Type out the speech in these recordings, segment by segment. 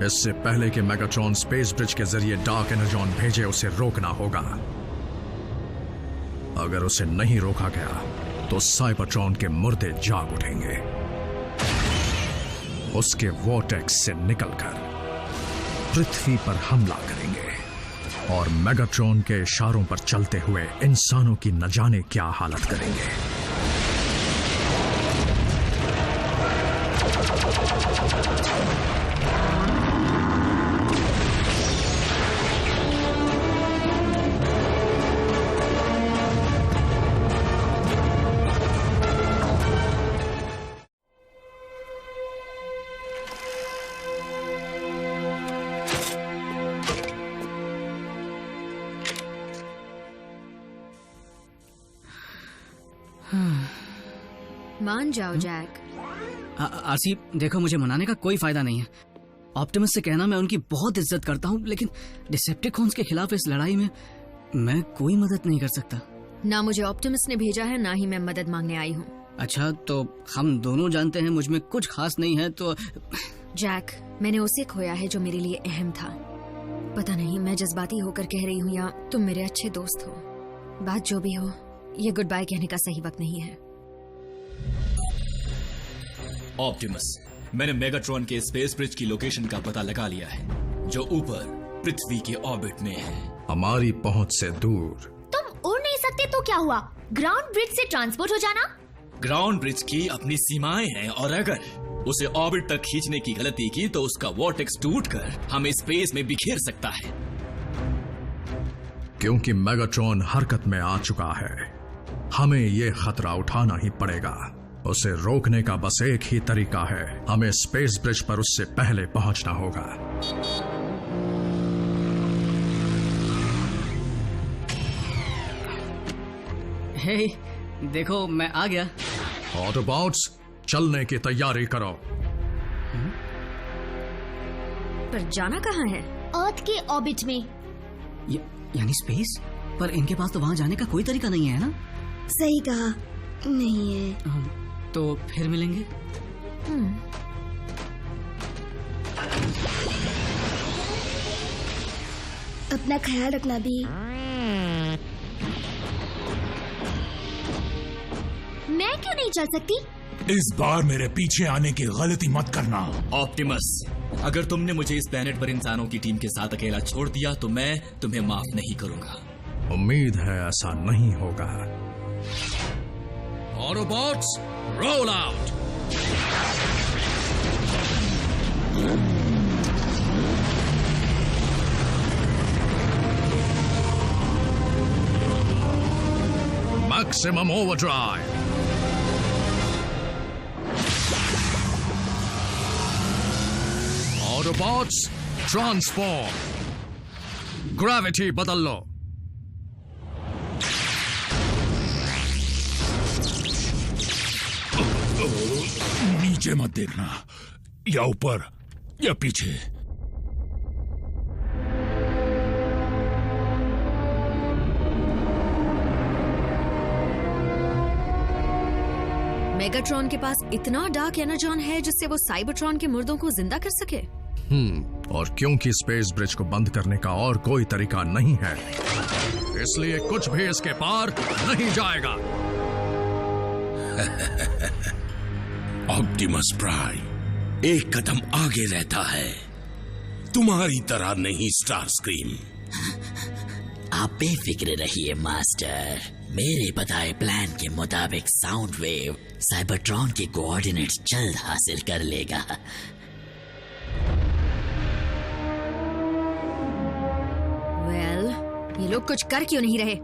इससे पहले कि मेगाट्रॉन स्पेस ब्रिज के जरिए डार्क एनर्जॉन भेजे, उसे रोकना होगा। अगर उसे नहीं रोका गया तो साइबरट्रॉन के मुर्दे जाग उठेंगे, उसके वॉर्टेक्स से निकलकर पृथ्वी पर हमला करेंगे और मेगाट्रॉन के इशारों पर चलते हुए इंसानों की न जाने क्या हालत करेंगे। मान जाओ जैक। आरसी, देखो मुझे मनाने का कोई फायदा नहीं है। ऑप्टिमस से कहना मैं उनकी बहुत इज्जत करता हूँ, लेकिन डिसेप्टिकॉन्स के खिलाफ इस लड़ाई में मैं कोई मदद नहीं कर सकता। ना मुझे ऑप्टिमस ने भेजा है, ना ही मैं मदद मांगने आई हूँ। अच्छा, तो हम दोनों जानते हैं मुझ में कुछ खास नहीं है तो। जैक, मैंने उसे खोया है जो मेरे लिए अहम था। पता नहीं मैं जज्बाती होकर कह रही हूँ या तुम मेरे अच्छे दोस्त हो। बात जो भी हो, ये गुड बाय कहने का सही वक्त नहीं है। ऑप्टिमस, मैंने मेगाट्रॉन के स्पेस ब्रिज की लोकेशन का पता लगा लिया है, जो ऊपर पृथ्वी के ऑर्बिट में है, हमारी पहुंच से दूर। तुम उड़ नहीं सकते तो क्या हुआ? ग्राउंड ब्रिज से ट्रांसपोर्ट हो जाना। ग्राउंड ब्रिज की अपनी सीमाएं हैं और अगर उसे ऑर्बिट तक खींचने की गलती की तो उसका वॉर्टेक्स टूटकर हमें स्पेस में बिखेर सकता है। क्योंकि मेगाट्रॉन हरकत में आ चुका है, हमें ये खतरा उठाना ही पड़ेगा। उसे रोकने का बस एक ही तरीका है, हमें स्पेस ब्रिज पर उससे पहले पहुंचना होगा। हे, देखो मैं आ गया। ऑटोबॉट्स, चलने की तैयारी करो। पर जाना कहाँ है? अर्थ के ऑर्बिट में। यानी स्पेस? पर इनके पास तो वहां जाने का कोई तरीका नहीं है ना? सही कहा, नहीं है। तो फिर मिलेंगे। अपना ख्याल रखना भी। मैं क्यों नहीं चल सकती? इस बार मेरे पीछे आने की गलती मत करना। ऑप्टिमस, अगर तुमने मुझे इस प्लेनेट पर इंसानों की टीम के साथ अकेला छोड़ दिया तो मैं तुम्हें माफ नहीं करूंगा। उम्मीद है ऐसा नहीं होगा। Autobots, roll out. Maximum overdrive. Autobots, transform. Gravity बदल लो। नीचे मत देखना, या ऊपर या पीछे। मेगाट्रॉन के पास इतना डार्क एनर्जॉन है जिससे वो साइबरट्रॉन के मुर्दों को जिंदा कर सके। और क्योंकि स्पेस ब्रिज को बंद करने का और कोई तरीका नहीं है, इसलिए कुछ भी इसके पार नहीं जाएगा। ऑप्टिमस प्राइम एक कदम आगे रहता है, तुम्हारी तरह नहीं स्टारस्क्रीम। आप बेफिक्र रहिए मास्टर, मेरे बताए प्लान के मुताबिक साउंड वेव साइबरट्रॉन के कोऑर्डिनेट्स जल्द हासिल कर लेगा। वेल, ये लोग कुछ कर क्यों नहीं रहे?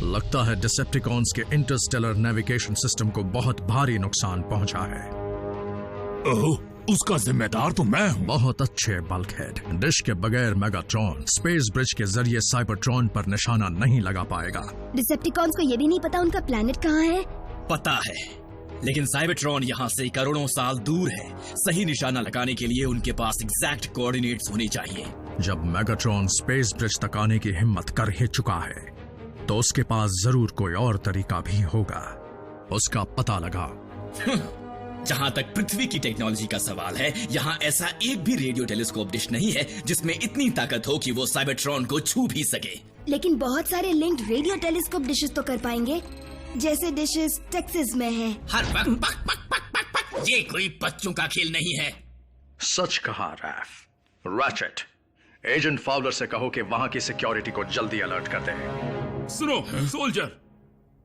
लगता है डिसेप्टिकॉन्स के इंटरस्टेलर नेविगेशन सिस्टम को बहुत भारी नुकसान पहुंचा है। ओह, उसका जिम्मेदार तो मैं हूँ। बहुत अच्छे बल्कहेड। डिश के बगैर मेगाट्रॉन स्पेस ब्रिज के जरिए साइबरट्रॉन पर निशाना नहीं लगा पाएगा। डिसेप्टिकॉन्स को ये भी नहीं पता उनका प्लेनेट कहाँ है। पता है, लेकिन साइबरट्रॉन यहाँ से करोड़ों साल दूर है। सही निशाना लगाने के लिए उनके पास एग्जैक्ट कोऑर्डिनेट्स होने चाहिए। जब मेगाट्रॉन स्पेस ब्रिज तक आने की हिम्मत कर ही चुका है तो उसके पास जरूर कोई और तरीका भी होगा। उसका पता लगा, जहां तक पृथ्वी की टेक्नोलॉजी का सवाल है, यहाँ ऐसा एक भी रेडियो टेलीस्कोप डिश नहीं है जिसमें इतनी ताकत हो कि वो साइबरट्रॉन को छू भी सके। लेकिन बहुत सारे लिंक्ड रेडियो टेलीस्कोप डिशेस तो कर पाएंगे, जैसे डिशेस टेक्सास में हैं। हर वक्त पक पक पक पक पक, ये कोई बच्चों का खेल नहीं है। सच कहा रैफ। रैचेट, एजेंट फाउलर से कहो कि वहां की सिक्योरिटी को जल्दी अलर्ट कर दे। सुनो सोल्जर,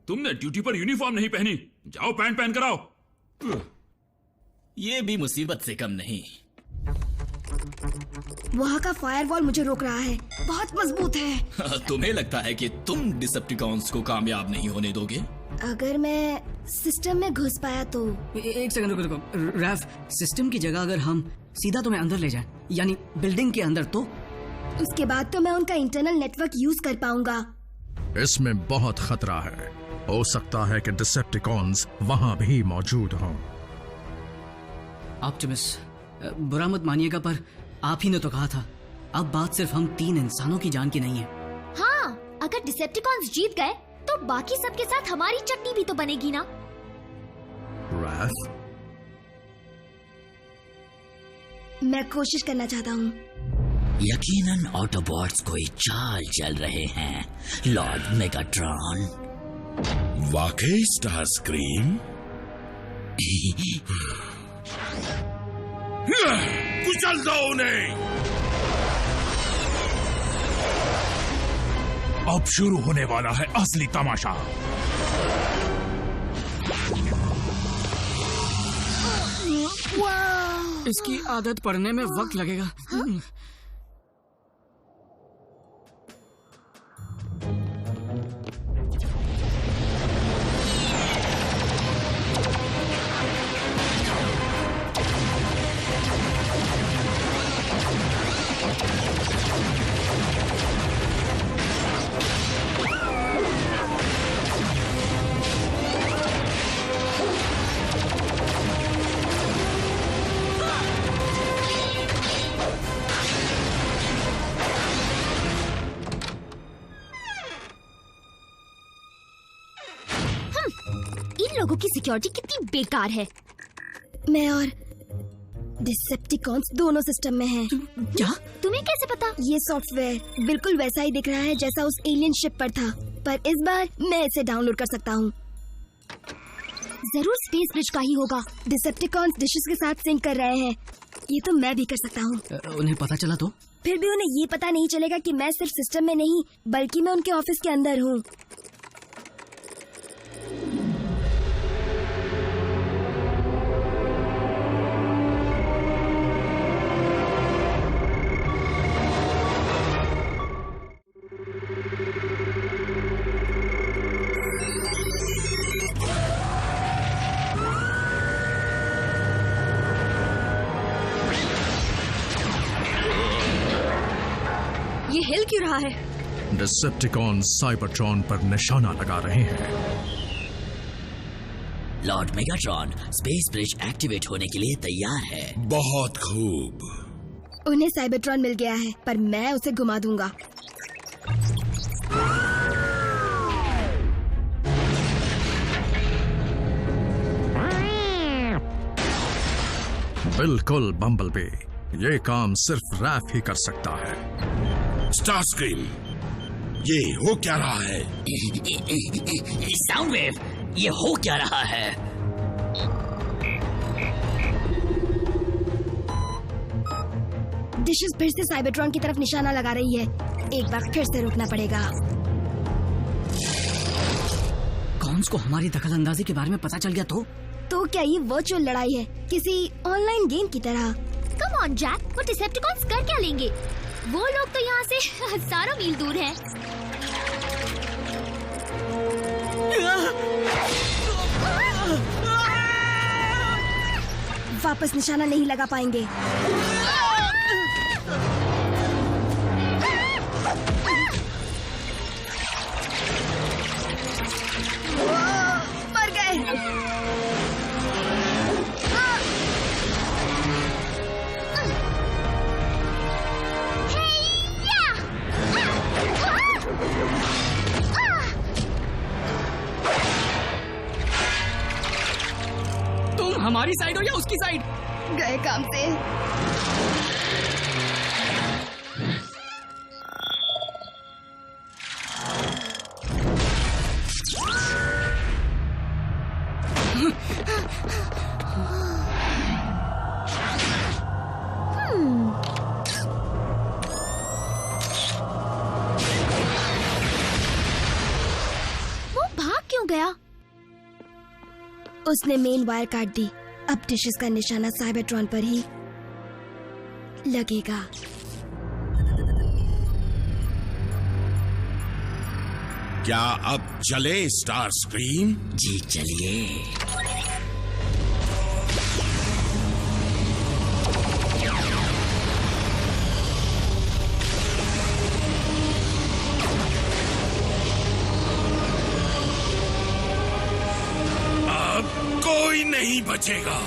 तुमने ड्यूटी पर यूनिफॉर्म नहीं पहनी, जाओ पैंट पहन कर आओ। ये भी मुसीबत से कम नहीं। वहाँ का फायरवॉल मुझे रोक रहा है, बहुत मजबूत है। तुम्हें लगता है कि तुम डिसेप्टिकॉन्स को कामयाब नहीं होने दोगे? अगर मैं सिस्टम में घुस पाया तो। एक सेकंड रुको। रैफ, सिस्टम की जगह अगर हम सीधा तुम्हें अंदर ले जाएं, यानी बिल्डिंग के अंदर, तो उसके बाद तो मैं उनका इंटरनल नेटवर्क यूज कर पाऊंगा। इसमें बहुत खतरा है। हो सकता है कि डिसेप्टिकॉन्स वहां भी मौजूद हों। ऑप्टिमस, बुरा मत मानिएगा पर आप ही ने तो कहा था, अब बात सिर्फ हम 3 इंसानों की जान की नहीं है। हाँ, अगर डिसेप्टिकॉन्स जीत गए तो बाकी सबके साथ हमारी चटनी भी तो बनेगी ना। रैफ, मैं कोशिश करना चाहता हूँ। यकीनन ऑटोबॉट्स कोई चाल चल रहे हैं, लॉर्ड मेगाट्रॉन। वाकई स्टार स्क्रीम? कुचल दो उन्हें। अब शुरू होने वाला है असली तमाशा। इसकी आदत पड़ने में वक्त लगेगा। इन लोगों की सिक्योरिटी कितनी बेकार है। मैं और डिसेप्टिकॉन्स दोनों सिस्टम में हैं। क्या? तुम्हें कैसे पता? ये सॉफ्टवेयर बिल्कुल वैसा ही दिख रहा है जैसा उस एलियन शिप पर था, पर इस बार मैं इसे डाउनलोड कर सकता हूँ। जरूर स्पेस ब्रिज का ही होगा। डिसेप्टिकॉन्स डिशेस के साथ सिंक कर रहे हैं, ये तो मैं भी कर सकता हूँ। उन्हें पता चला तो? फिर भी उन्हें ये पता नहीं चलेगा कि मैं सिर्फ सिस्टम में नहीं बल्कि मैं उनके ऑफिस के अंदर हूँ। ये हिल क्यों रहा है? डिसेप्टिकॉन साइबरट्रॉन पर निशाना लगा रहे हैं। Lord Megatron space bridge activate होने के लिए तैयार है। बहुत खूब। उन्हें साइबरट्रॉन मिल गया है, पर मैं उसे घुमा दूंगा। बिल्कुल बम्बलबी, ये काम सिर्फ रैफ ही कर सकता है। स्टार स्क्रीम, ये हो क्या रहा है? साउंड वेव, ये हो क्या रहा है? डिशेस फिर से साइबरट्रॉन की तरफ निशाना लगा रही है। एक बार फिर से रोकना पड़ेगा। कॉन्स को हमारी दखलंदाजी के बारे में पता चल गया तो क्या ये वर्चुअल लड़ाई है, किसी ऑनलाइन गेम की तरह? कम ऑन जैक, वो डिसेप्टिकॉन्स कर क्या लेंगे? वो लोग तो यहाँ से हजारों मील दूर हैं। वापस निशाना नहीं लगा पाएंगे। मर गए। हमारी साइड हो या उसकी साइड? गए काम से। वो भाग क्यों गया? उसने मेन वायर काट दी। अब डिशेस का निशाना साइबरट्रॉन पर ही लगेगा। क्या अब चले स्टार स्क्रीम? जी चलिए। अब कोई नहीं बचेगा।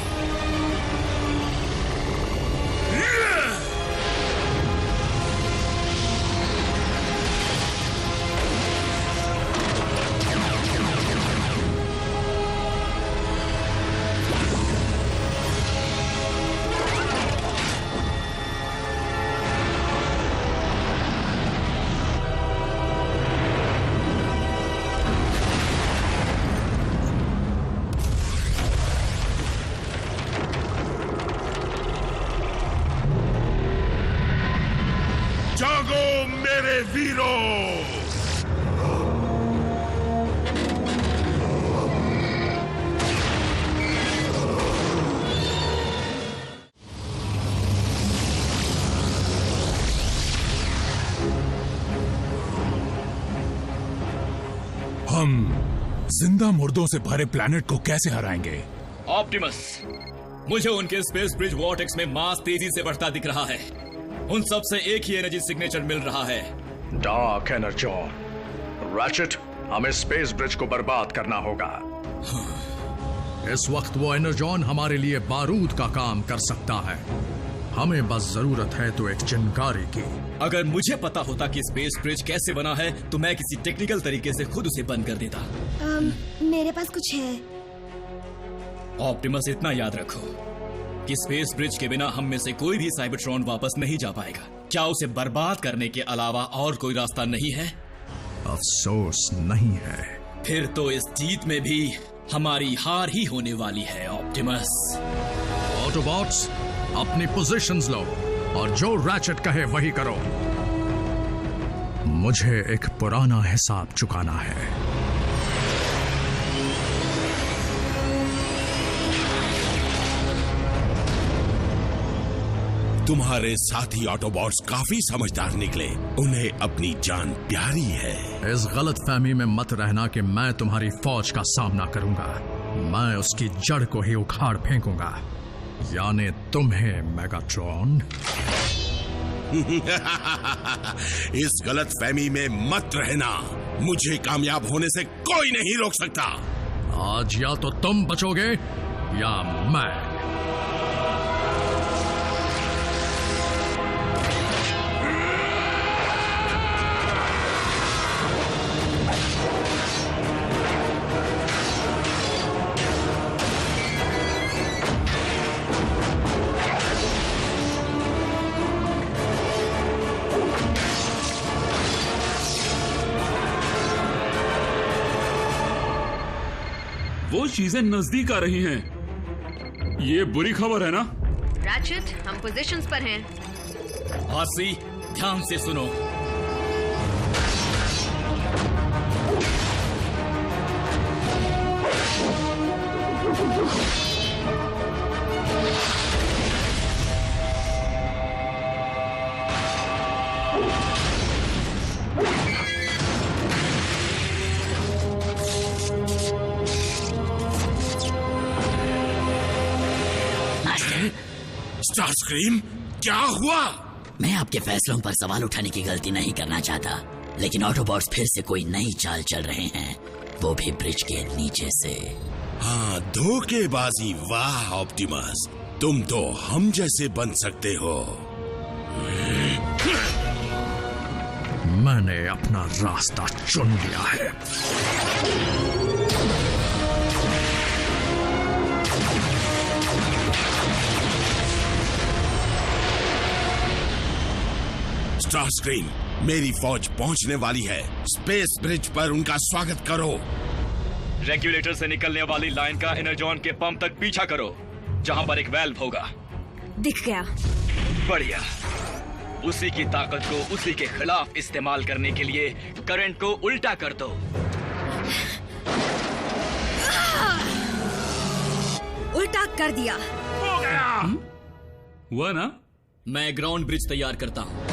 जागो मेरे वीरों! हम जिंदा मुर्दों से भरे प्लैनेट को कैसे हराएंगे? ऑप्टिमस, मुझे उनके स्पेस ब्रिज वॉर्टेक्स में मास तेजी से बढ़ता दिख रहा है। उन सब से एक ही एनर्जी सिग्नेचर मिल रहा है। Dark Energon. रैचेट, हमें स्पेस ब्रिज को बर्बाद करना होगा। इस वक्त वो एनर्जॉन हमारे लिए बारूद का काम कर सकता है। हमें बस जरूरत है तो एक चिंगारी की। अगर मुझे पता होता कि स्पेस ब्रिज कैसे बना है तो मैं किसी टेक्निकल तरीके से खुद उसे बंद कर देता। मेरे पास कुछ है। ऑप्टिमस, इतना याद रखो कि स्पेस ब्रिज के बिना हम में से कोई भी साइबरट्रॉन वापस नहीं जा पाएगा। क्या उसे बर्बाद करने के अलावा और कोई रास्ता नहीं है? अफसोस नहीं है। फिर तो इस जीत में भी हमारी हार ही होने वाली है ऑप्टिमस। ऑटोबॉट्स, अपनी पोजीशंस लो और जो रैचेट कहे वही करो। मुझे एक पुराना हिसाब चुकाना है। तुम्हारे साथी ऑटोबॉट्स काफी समझदार निकले। उन्हें अपनी जान प्यारी है। इस गलतफहमी में मत रहना कि मैं तुम्हारी फौज का सामना करूंगा। मैं उसकी जड़ को ही उखाड़ फेंकूंगा, यानी तुम्हें, मेगाट्रॉन। इस गलतफहमी में मत रहना। मुझे कामयाब होने से कोई नहीं रोक सकता। आज या तो तुम बचोगे या मैं। वो चीजें नजदीक आ रही हैं। ये बुरी खबर है ना? रैचेट, हम पोजीशंस पर हैं। आसी, ध्यान से सुनो। स्टार स्क्रीम, क्या हुआ? मैं आपके फैसलों पर सवाल उठाने की गलती नहीं करना चाहता, लेकिन ऑटोबॉट्स फिर से कोई नई चाल चल रहे हैं, वो भी ब्रिज के नीचे से। हाँ, धोखेबाजी। वाह ऑप्टिमस, तुम तो हम जैसे बन सकते हो। मैंने अपना रास्ता चुन लिया है। स्टारस्क्रीम, मेरी फौज पहुंचने वाली है। स्पेस ब्रिज पर उनका स्वागत करो। रेगुलेटर से निकलने वाली लाइन का एनर्जॉन के पंप तक पीछा करो, जहां पर एक वेल्व होगा। दिख गया। बढ़िया। उसी की ताकत को उसी के खिलाफ इस्तेमाल करने के लिए करंट को उल्टा कर दो। उल्टा कर दिया। हो गया। हुआ ना? मैं ग्राउंड ब्रिज तैयार करता हूं।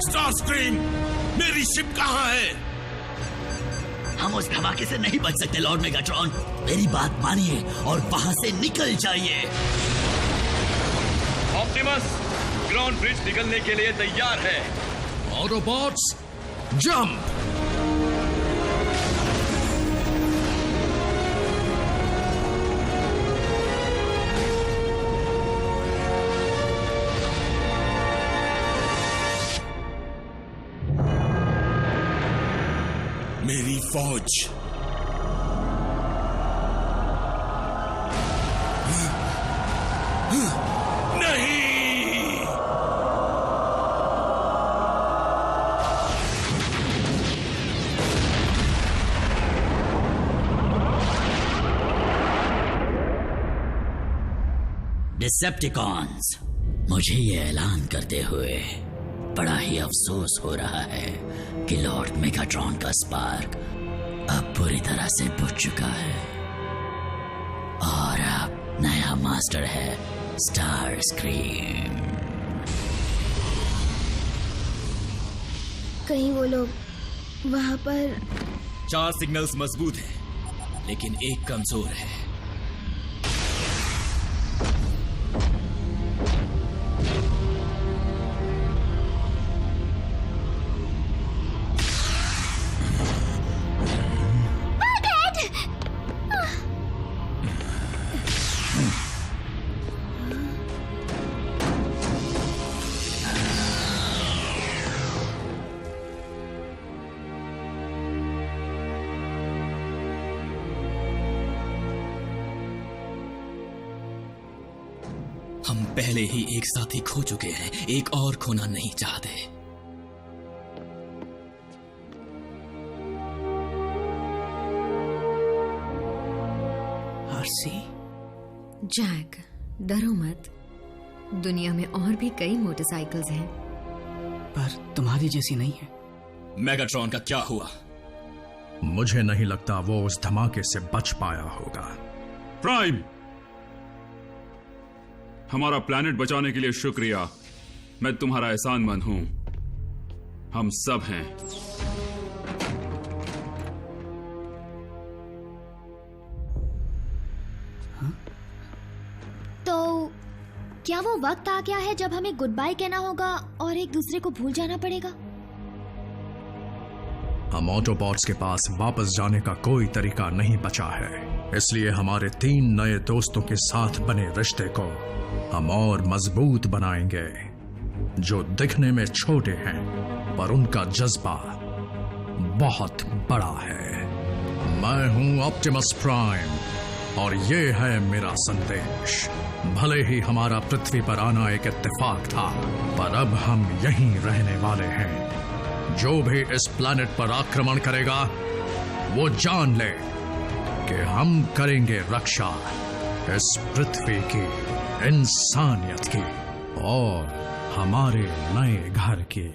स्टारस्क्रीम, मेरी शिप कहाँ है? हम उस धमाके से नहीं बच सकते लॉर्ड मेगाट्रॉन। मेरी बात मानिए और वहां से निकल जाइए। ऑप्टिमस, ग्राउंड ब्रिज निकलने के लिए तैयार है। Autobots, jump! मेरी फौज नहीं। डिसेप्टिकॉन्स, मुझे ये ऐलान करते हुए बड़ा ही अफसोस हो रहा है कि लॉर्ड मेगाट्रॉन का स्पार्क अब पूरी तरह से बुझ चुका है और अब नया मास्टर है स्टारस्क्रीम। कहीं वो लोग वहाँ पर। 4 सिग्नल्स मजबूत हैं, लेकिन एक कमजोर है। हम पहले ही एक साथी खो चुके हैं, एक और खोना नहीं चाहते। आरसी, जैक, डरो मत। दुनिया में और भी कई मोटरसाइकिल्स हैं, पर तुम्हारी जैसी नहीं है। मेगाट्रॉन का क्या हुआ? मुझे नहीं लगता वो उस धमाके से बच पाया होगा। प्राइम, हमारा प्लैनेट बचाने के लिए शुक्रिया। मैं तुम्हारा एहसानमंद हूं। हम सब हैं। तो क्या वो वक्त आ गया है जब हमें गुड बाय कहना होगा और एक दूसरे को भूल जाना पड़ेगा? हम ऑटोबॉट्स के पास वापस जाने का कोई तरीका नहीं बचा है, इसलिए हमारे 3 नए दोस्तों के साथ बने रिश्ते को हम और मजबूत बनाएंगे, जो दिखने में छोटे हैं पर उनका जज्बा बहुत बड़ा है। मैं हूं ऑप्टिमस प्राइम और ये है मेरा संदेश। भले ही हमारा पृथ्वी पर आना एक इत्तेफाक था, पर अब हम यहीं रहने वाले हैं। जो भी इस प्लैनेट पर आक्रमण करेगा वो जान ले कि हम करेंगे रक्षा इस पृथ्वी की, इंसानियत की और हमारे नए घर की।